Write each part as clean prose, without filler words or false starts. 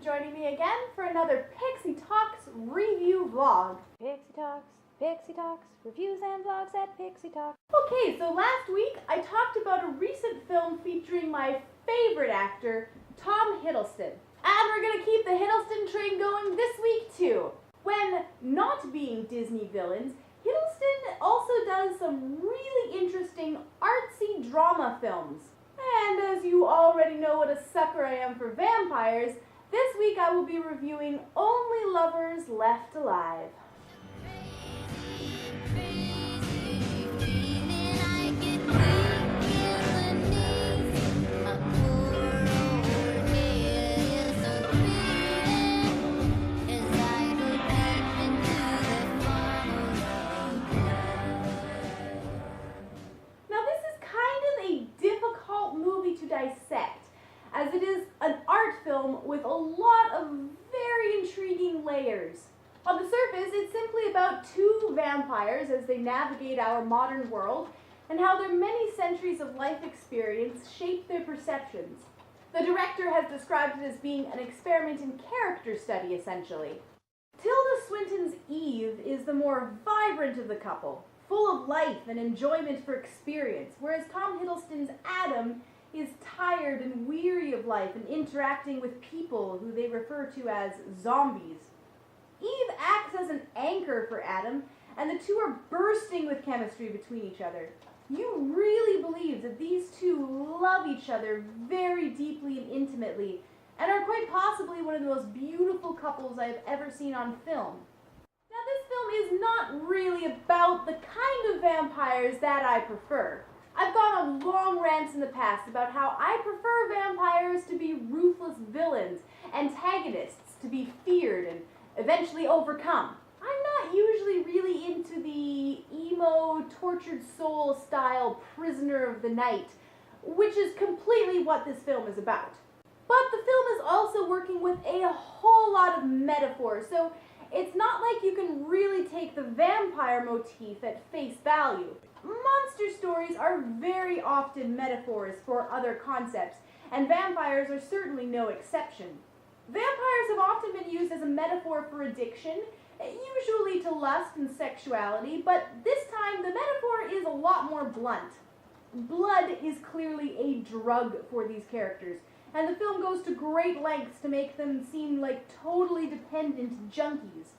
joining me again for another Pixie Talks review vlog. Pixie Talks, reviews and vlogs at Pixie Talks. Okay, so last week I talked about a recent film featuring my favorite actor, Tom Hiddleston. And we're gonna keep the Hiddleston train going this week too. When not being Disney villains, Hiddleston also does some really interesting artsy drama films. And as you already know what a sucker I am for vampires, this week I will be reviewing Only Lovers Left Alive. Dissect, as it is an art film with a lot of very intriguing layers. On the surface, it's simply about two vampires as they navigate our modern world and how their many centuries of life experience shape their perceptions. The director has described it as being an experiment in character study, essentially. Tilda Swinton's Eve is the more vibrant of the couple, full of life and enjoyment for experience, whereas Tom Hiddleston's Adam is tired and weary of life and interacting with people who they refer to as zombies. Eve acts as an anchor for Adam, and the two are bursting with chemistry between each other. You really believe that these two love each other very deeply and intimately, and are quite possibly one of the most beautiful couples I have ever seen on film. Now, this film is not really about the kind of vampires that I prefer. I've gone on long rants in the past about how I prefer vampires to be ruthless villains, antagonists to be feared and eventually overcome. I'm not usually really into the emo, tortured soul style prisoner of the night, which is completely what this film is about. But the film is also working with a whole lot of metaphors, so it's not like you can really take the vampire motif at face value. Monster stories are very often metaphors for other concepts, and vampires are certainly no exception. Vampires have often been used as a metaphor for addiction, usually to lust and sexuality, but this time the metaphor is a lot more blunt. Blood is clearly a drug for these characters, and the film goes to great lengths to make them seem like totally dependent junkies.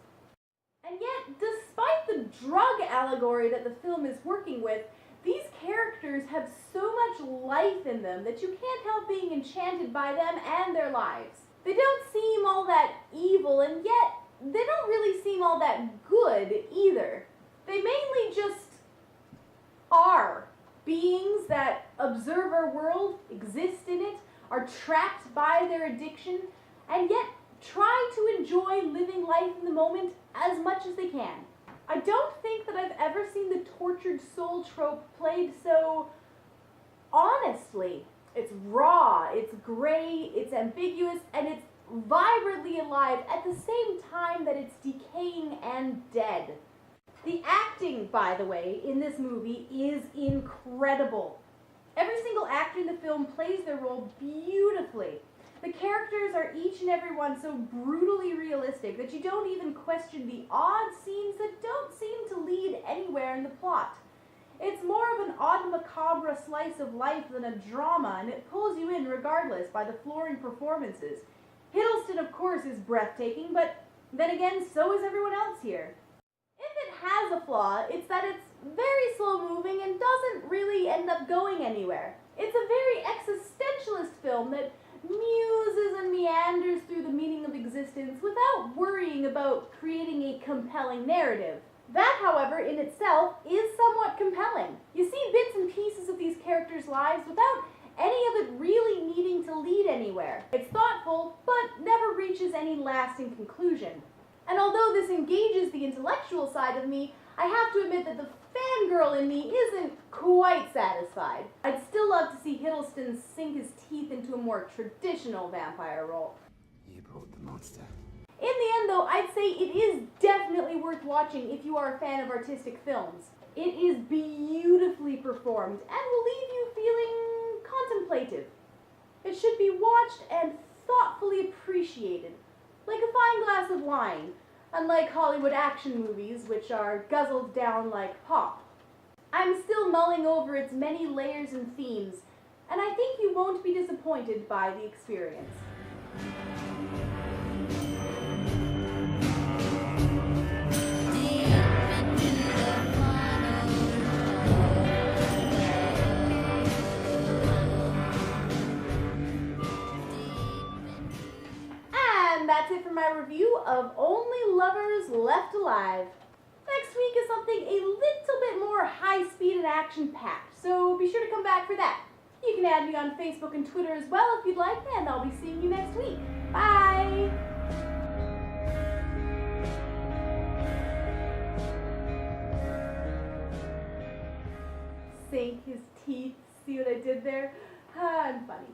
And yet, despite the drug allegory that the film is working with, these characters have so much life in them that you can't help being enchanted by them and their lives. They don't seem all that evil, and yet they don't really seem all that good either. They mainly just are beings that observe our world, exist in it, are trapped by their addiction, and yet try to enjoy living life in the moment as much as they can. I don't think that I've ever seen the tortured soul trope played so honestly. It's raw, it's gray, it's ambiguous, and it's vibrantly alive at the same time that it's decaying and dead. The acting, by the way, in this movie is incredible. Every single actor in the film plays their role beautifully. The characters are each and every one so brutally realistic that you don't even question the odd scenes that don't seem to lead anywhere in the plot. It's more of an odd macabre slice of life than a drama, and it pulls you in regardless by the flooring performances. Hiddleston, of course, is breathtaking, but then again, so is everyone else here. If it has a flaw, it's that it's very slow-moving and doesn't really end up going anywhere. It's a very existentialist film that muses and meanders through the meaning of existence without worrying about creating a compelling narrative. That, however, in itself is somewhat compelling. You see bits and pieces of these characters' lives without any of it really needing to lead anywhere. It's thoughtful, but never reaches any lasting conclusion. And although this engages the intellectual side of me, I have to admit that the fangirl in me isn't quite satisfied. I'd still love to see Hiddleston sink his teeth into a more traditional vampire role. You brought the monster. In the end, though, I'd say it is definitely worth watching if you are a fan of artistic films. It is beautifully performed and will leave you feeling contemplative. It should be watched and thoughtfully appreciated appreciated, like a fine glass of wine, unlike Hollywood action movies, which are guzzled down like pop. I'm still mulling over its many layers and themes, and I think you won't be disappointed by the experience. And that's it for my review of Only Lovers Left Alive. Next week is something a little bit more high-speed and action-packed, so be sure to come back for that. You can add me on Facebook and Twitter as well if you'd like, and I'll be seeing you next week. Bye! Sink his teeth. See what I did there? I'm funny.